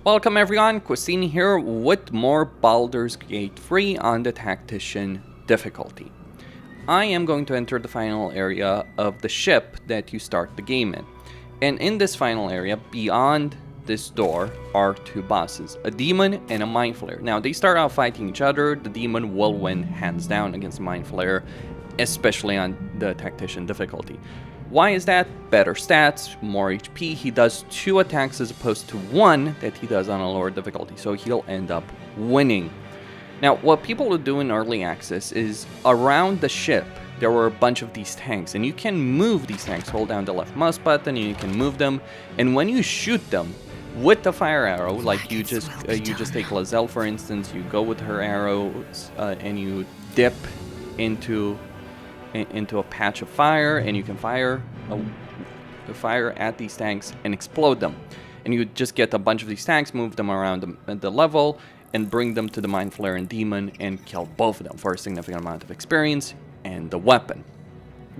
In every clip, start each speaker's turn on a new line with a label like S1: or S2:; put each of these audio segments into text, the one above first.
S1: Welcome everyone, Costin here with more Baldur's Gate 3 on the Tactician difficulty. I am going to enter the final area of the ship that you start the game in. And in this final area, beyond this door, are two bosses, a demon and a mind flayer. Now they start out fighting each other. The demon will win hands down against the mind flayer, especially on the Tactician difficulty. Why is that? Better stats, more HP. He does 2 attacks as opposed to 1 that he does on a lower difficulty, so he'll end up winning. Now, what people will do in early access is around the ship, there were a bunch of these tanks, and you can move these tanks. Hold down the left mouse button, and you can move them. And when you shoot them with the fire arrow, like you just take Lazelle for instance, you go with her arrows and you dip into a patch of fire, and you can fire at these tanks and explode them. And you just get a bunch of these tanks, move them around the level, and bring them to the Mind Flayer and Demon and kill both of them for a significant amount of experience and the weapon.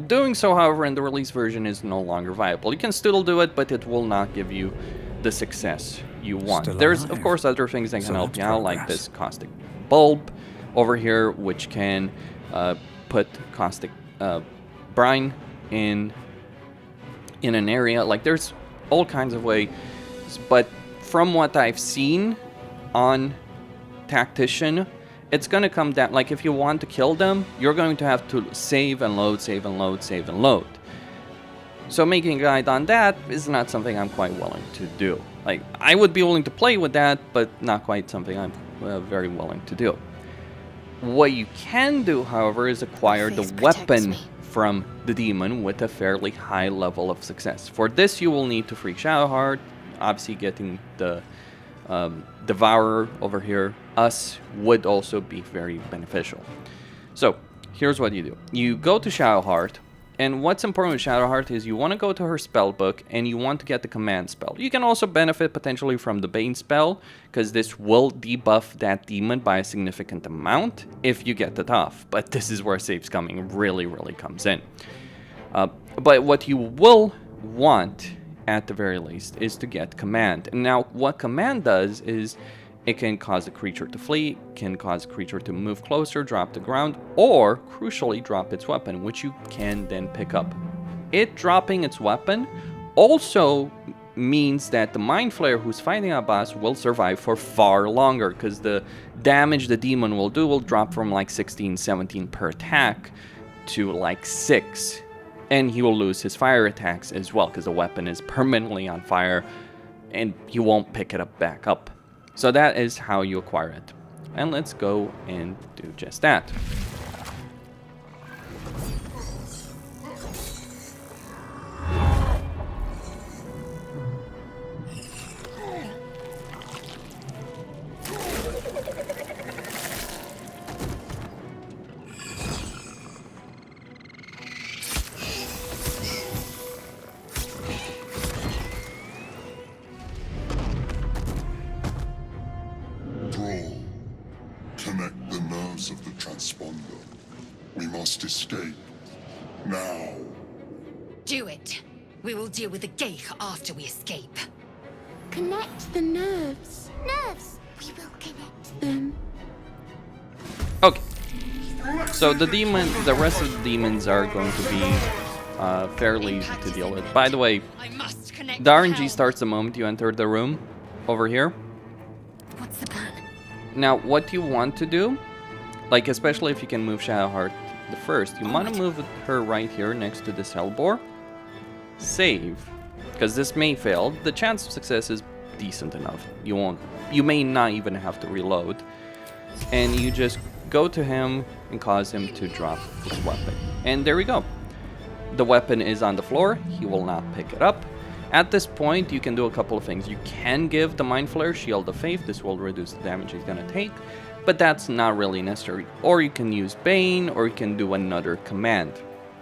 S1: Doing so, however, in the release version is no longer viable. You can still do it, but it will not give you the success you want. There's, of course, other things that can help you out, like this caustic bulb over here, which can put caustic brine in an area. Like, there's all kinds of ways, but from what I've seen on Tactician, it's gonna come down, like, if you want to kill them, you're going to have to save and load, save and load, save and load. So making a guide on that is not something I'm quite willing to do. Like, I would be willing to play with that, but not quite something I'm very willing to do. What you can do, however, is acquire the weapon from the demon with a fairly high level of success. For this, you will need to free Shadowheart. Obviously, getting the Devourer over here, us, would also be very beneficial. So, here's what you do. You go to Shadowheart, and what's important with Shadowheart is you want to go to her spell book, and you want to get the command spell. You can also benefit potentially from the Bane spell, because this will debuff that demon by a significant amount if you get it off. But this is where Save's Coming really comes in. But what you will want, at the very least, is to get command. And now, what command does is it can cause a creature to flee, can cause a creature to move closer, drop to ground, or, crucially, drop its weapon, which you can then pick up. It dropping its weapon also means that the Mind Flayer who's fighting a boss will survive for far longer, because the damage the demon will do will drop from like 16, 17 per attack to like 6. And he will lose his fire attacks as well, because the weapon is permanently on fire, and he won't pick it up back up. So that is how you acquire it. And let's go and do just that.
S2: Connect the nerves of the transponder. We must escape. Now.
S3: Do it. We will deal with the gate after we escape.
S4: Connect the nerves. Nerves. We will connect them.
S1: Okay. So the rest of the demons are going to be fairly easy to deal with. By the way, the RNG starts the moment you enter the room over here.
S3: What's the plan?
S1: Now, what you want to do, like especially if you can move Shadowheart the first, you want to move her right here next to this Hellbore. Save, because this may fail. The chance of success is decent enough. You may not even have to reload. And you just go to him and cause him to drop his weapon. And there we go. The weapon is on the floor. He will not pick it up. At this point, you can do a couple of things. You can give the Mind Flayer Shield of Faith. This will reduce the damage he's going to take, but that's not really necessary. Or you can use Bane, or you can do another command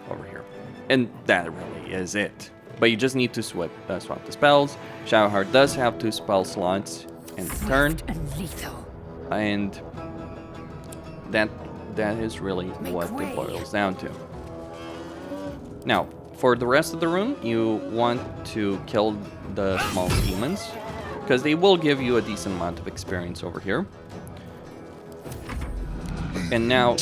S1: over here. And that really is it. But you just need to swap the spells. Shadowheart does have 2 spell slots in the turn. And that is really what it boils down to. Now, for the rest of the room, you want to kill the small demons. because they will give you a decent amount of experience over here. And now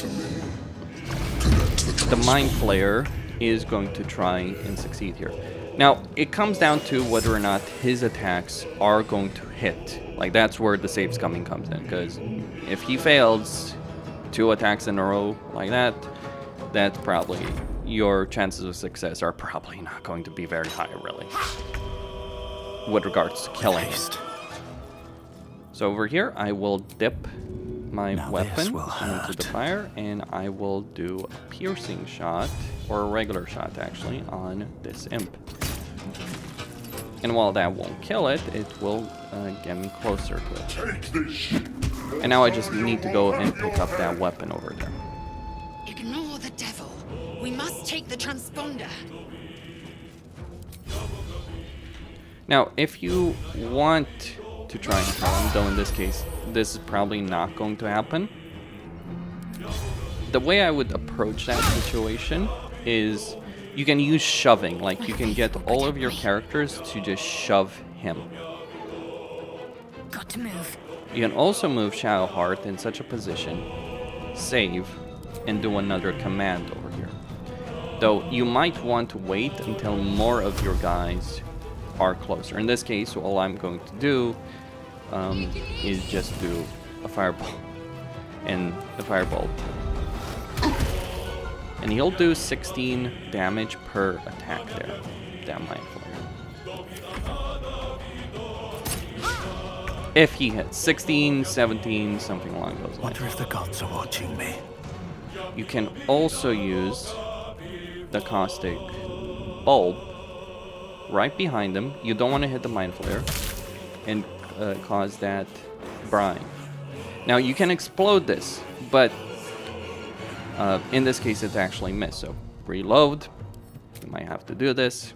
S1: the Mind Flayer is going to try and succeed here. Now, it comes down to whether or not his attacks are going to hit. Like, that's where the save scumming comes in, because if he fails 2 attacks in a row like that, that's probably, your chances of success are probably not going to be very high, really, with regards to killing him. So over here, I will dip my weapon into the fire, and I will do a piercing shot, or a regular shot actually, on this imp. And while that won't kill it, it will get me closer to it. And now I just need to go and pick up that weapon over there.
S3: Ignore the devil. We must take the transponder.
S1: Now, if you want to try and kill him, though in this case, this is probably not going to happen. The way I would approach that situation is you can use shoving. Like, you can get all of your characters to just shove him.
S3: Got to move.
S1: You can also move Shadowheart in such a position, save, and do another command over here. Though you might want to wait until more of your guys are closer. In this case, all I'm going to do is just do a fireball and a fireball. And he'll do 16 damage per attack there. Damn Mind Flayer. If he hits 16, 17, something along those lines.
S5: Wonder if the gods are watching me.
S1: You can also use the caustic bulb right behind him. You don't want to hit the Mind Flayer and cause that brine. Now you can explode this, but in this case it's actually missed. So reload. You might have to do this.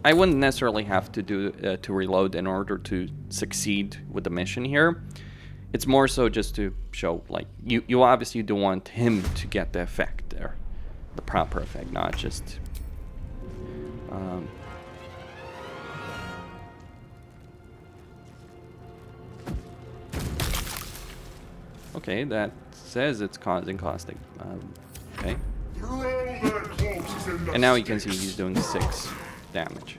S1: I wouldn't necessarily have to do to reload in order to succeed with the mission here. It's more so just to show, like, you obviously do want him to get the effect there, the proper effect, not just okay, that says it's causing caustic. Okay. And now you can see he's doing 6 damage.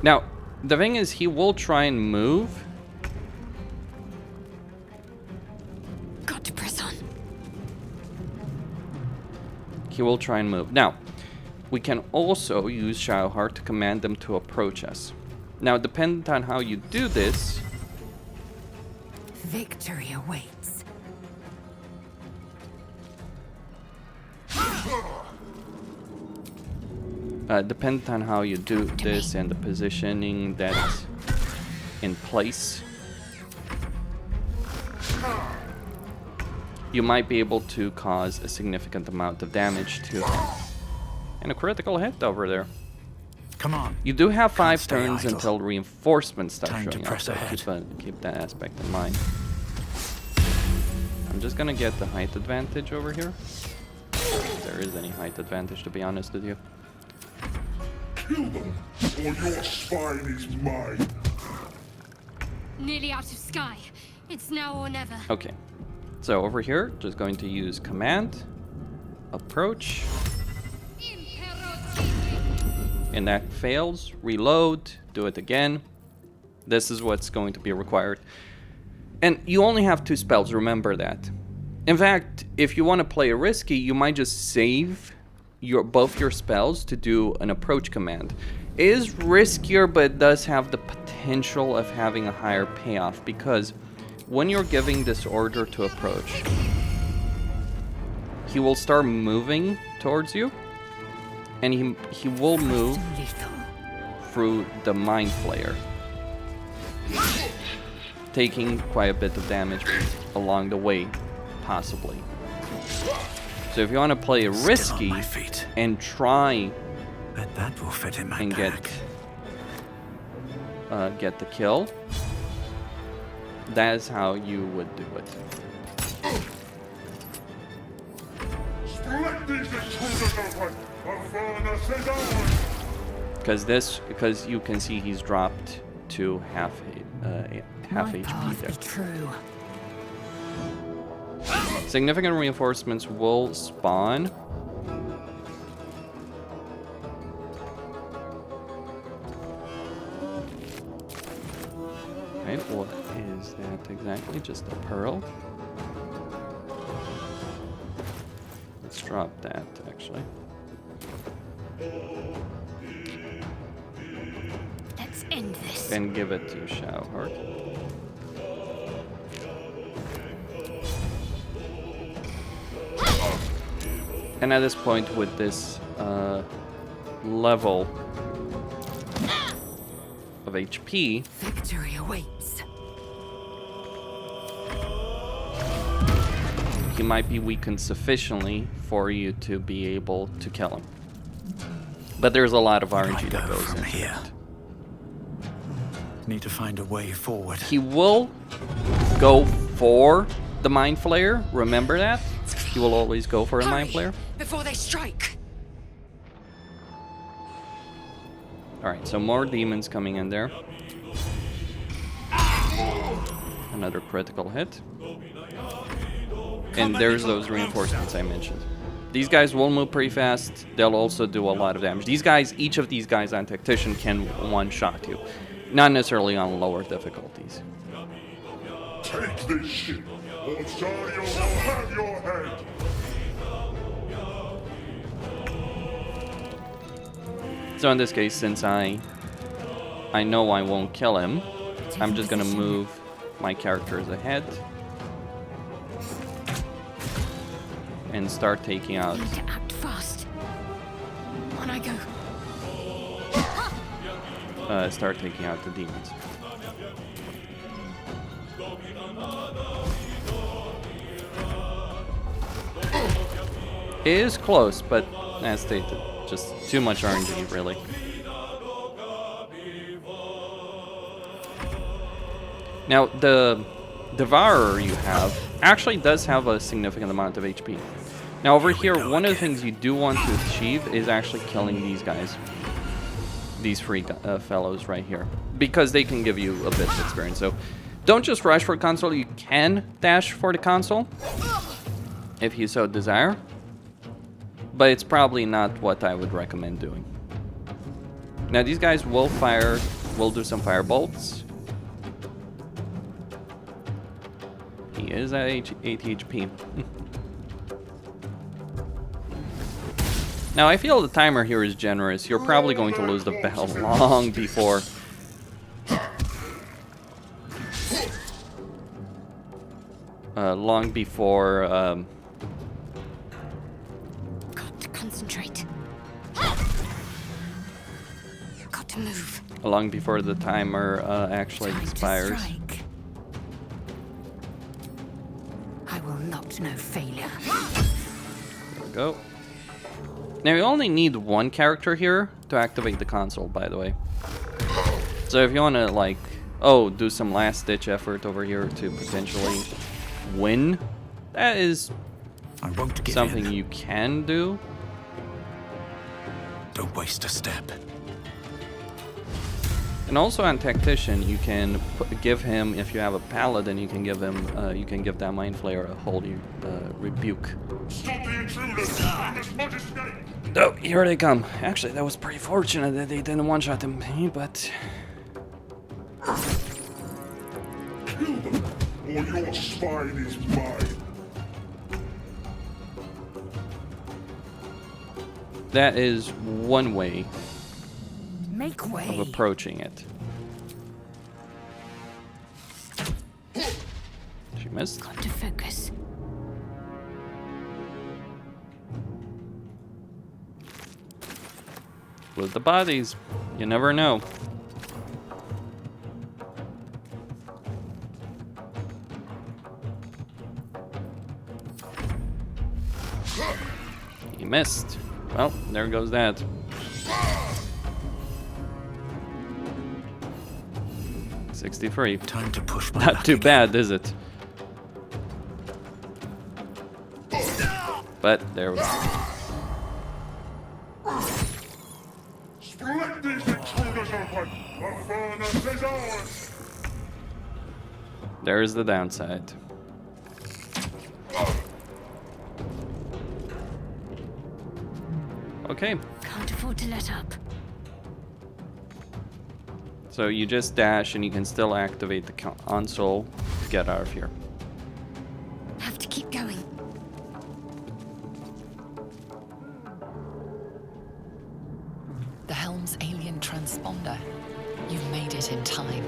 S1: Now, the thing is, he will try and move.
S3: Got to press on.
S1: He will try and move. Now, we can also use Shadowheart to command them to approach us. Now, dependent on how you do this,
S3: Victory awaits.
S1: dependent on how you do this and the positioning that's in place, you might be able to cause a significant amount of damage to him. And a critical hit over there.
S5: Come on.
S1: You do have 5
S5: stay
S1: turns
S5: idle.
S1: until reinforcements start
S5: Time to
S1: showing up,
S5: press
S1: so
S5: ahead.
S1: keep that aspect in mind. I'm just gonna get the height advantage over here. If there is any height advantage, to be honest with you.
S2: Kill them, or your spine is mine.
S4: Nearly out of sky. It's now or never.
S1: Okay, so over here, just going to use command, approach, and that fails. Reload, do it again. This is what's going to be required. And you only have 2 spells, remember that. In fact, if you want to play risky, you might just save both your spells to do an approach command. It is riskier, but it does have the potential of having a higher payoff, because when you're giving this order to approach, he will start moving towards you, and he will move through the Mind Flayer, taking quite a bit of damage along the way, possibly. So if you want to play risky and try
S5: Bet that will fit in my
S1: and
S5: pack.
S1: get the kill, that is how you would do it. Because you can see he's dropped to half HP there.
S3: True.
S1: Significant reinforcements will spawn. Okay, what is that exactly? Just a pearl? Let's drop that, actually.
S3: Let's end this.
S1: And give it to Shadowheart. And at this point, with this level of HP,
S3: Victory awaits.
S1: he might be weakened sufficiently for you to be able to kill him. But there's a lot of RNG that goes
S5: from
S1: into
S5: here.
S1: it.
S5: Need to find a way forward.
S1: He will go for the Mind Flayer. Remember that? He will always go for a Mind Flayer.
S3: Before they strike.
S1: Alright, so more demons coming in there. Another critical hit. And there's those reinforcements I mentioned. These guys will move pretty fast. They'll also do a lot of damage. These guys, each of these guys on Tactician can one-shot you. Not necessarily on lower difficulties.
S2: Take this ship, or Zhalk will have your head.
S1: So in this case, since I know I won't kill him, I'm just gonna move my characters ahead and start taking out.
S3: Need to act fast. On I go.
S1: Start taking out the demons. It is close, but as stated, just too much RNG, really. Now, the Devourer you have actually does have a significant amount of HP. Now, over here, one of the things you do want to achieve is actually killing these guys. These free fellows right here. Because they can give you a bit of experience. So, don't just rush for console. You can dash for the console, if you so desire. But it's probably not what I would recommend doing. Now these guys will do some fire bolts. He is at 8 HP. Now I feel the timer here is generous. You're probably going to lose the battle long before.
S3: Concentrate. Got to move.
S1: Long before the timer actually
S3: Time to
S1: expires.
S3: strike. I will not know failure.
S1: There we go. Now you only need one character here to activate the console, by the way. So if you want to like, do some last ditch effort over here to potentially win, that is
S5: I won't give
S1: something
S5: in.
S1: you can do.
S5: Don't waste a step.
S1: And also on Tactician, you can give him, if you have a Paladin, you can give him, you can give that Mind Flayer a Holy Rebuke.
S2: Stop the intruders! This much escape!
S1: Oh, here they come. Actually, that was pretty fortunate that they didn't one-shot him, but...
S2: Kill them, or your spine is mine.
S1: that is one way
S3: Make way.
S1: of approaching it. She missed.
S3: Got to focus.
S1: With the bodies, you never know. He missed. Well, there goes that. $63.
S5: Time to push my
S1: Not
S5: luck
S1: too
S5: again.
S1: bad, is it? But there we go.
S2: Split these intruders open!
S1: There's the downside. Okay.
S3: Can't afford to let up.
S1: So you just dash and you can still activate the console to get out of here.
S3: Have to keep going.
S6: The helm's alien transponder. You've made it in time.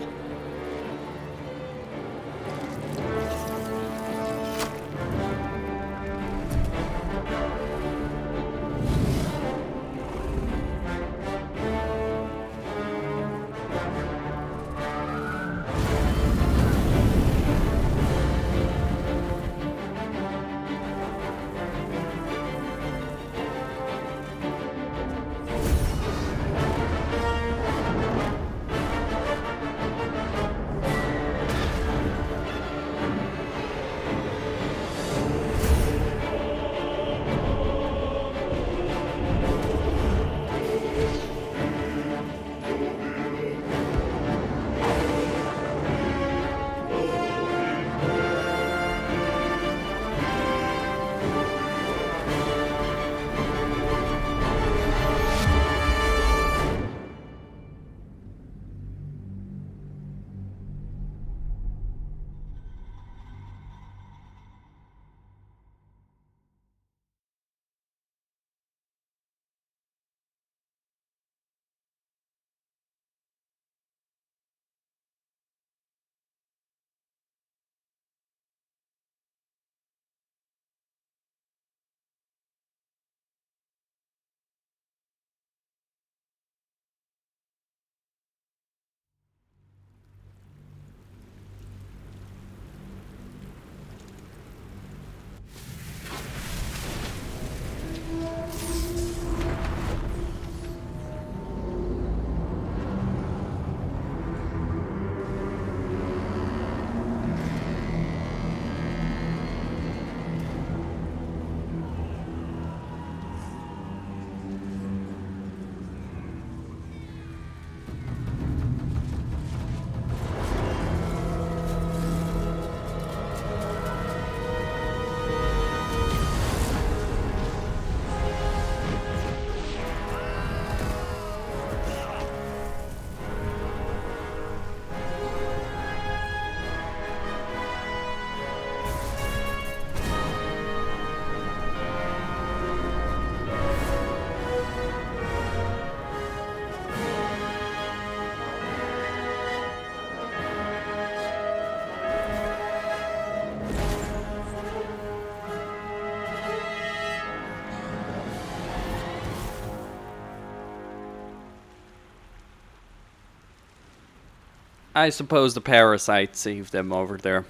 S1: I suppose the parasite saved them over there.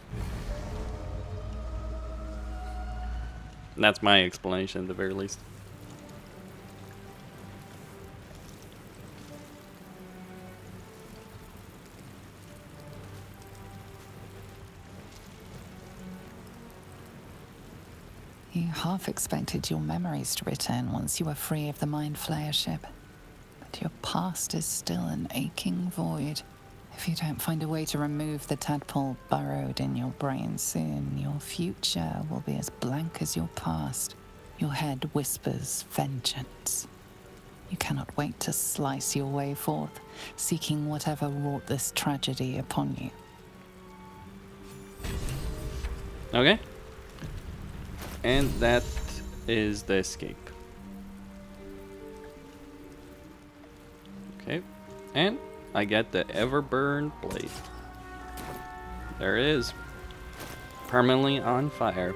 S1: That's my explanation at the very least.
S6: You half expected your memories to return once you were free of the Mind Flayer ship. But your past is still an aching void. If you don't find a way to remove the tadpole burrowed in your brain soon, your future will be as blank as your past. Your head whispers vengeance. You cannot wait to slice your way forth, seeking whatever wrought this tragedy upon you.
S1: Okay. And that is the escape. Okay. And I get the Everburn blade. There it is. Permanently on fire.